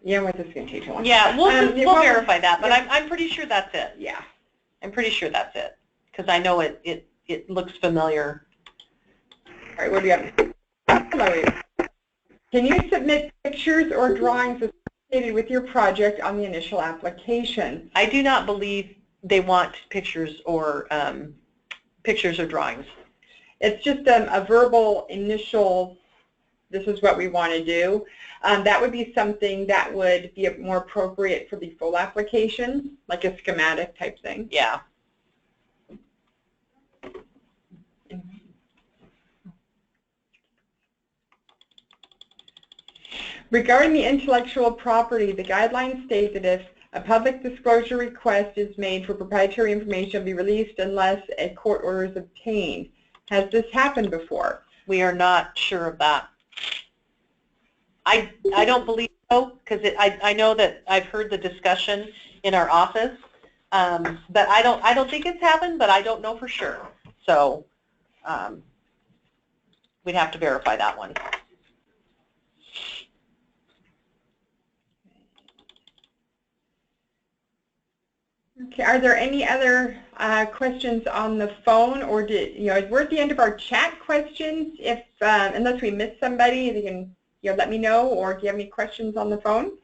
yeah, what this is going to take too long. Yeah, we'll verify that, but I'm pretty sure that's it. Yeah, I'm pretty sure that's it because I know it looks familiar. All right, what do you have? Can you submit pictures or drawings associated with your project on the initial application? I do not believe they want pictures or drawings. It's just a verbal initial, this is what we want to do. That would be something that would be more appropriate for the full application, like a schematic type thing. Yeah. Regarding the intellectual property, the guidelines state that if a public disclosure request is made for proprietary information, it will be released unless a court order is obtained. Has this happened before? We are not sure of that. I don't believe so, because I know that I've heard the discussion in our office, but I don't think it's happened, but I don't know for sure. So we'd have to verify that one. Okay, are there any other questions on the phone, or we're at the end of our chat questions. If unless we missed somebody, they can let me know, or do you have any questions on the phone?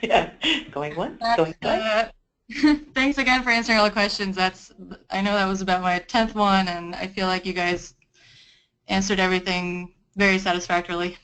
Yeah, going once, going twice. Thanks again for answering all the questions. I know that was about my 10th one, and I feel like you guys answered everything very satisfactorily.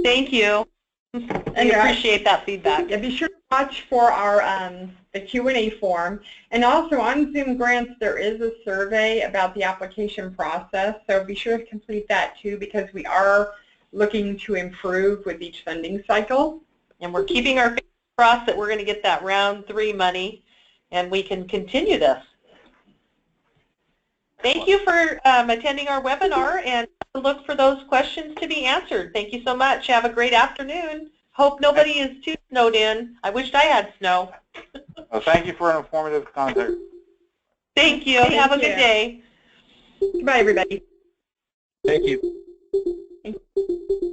Thank you. I appreciate that feedback. Yeah, be sure to watch for our the Q&A form. And also on Zoom Grants, there is a survey about the application process, so be sure to complete that too, because we are looking to improve with each funding cycle. And we're keeping our fingers crossed that we're going to get that round 3 money and we can continue this. Thank you for attending our webinar, and look for those questions to be answered. Thank you so much. Have a great afternoon. Hope nobody is too snowed in. I wished I had snow. Well, thank you for an informative contact. Thank you. Have a good day. Goodbye, everybody. Thank you. Thank you.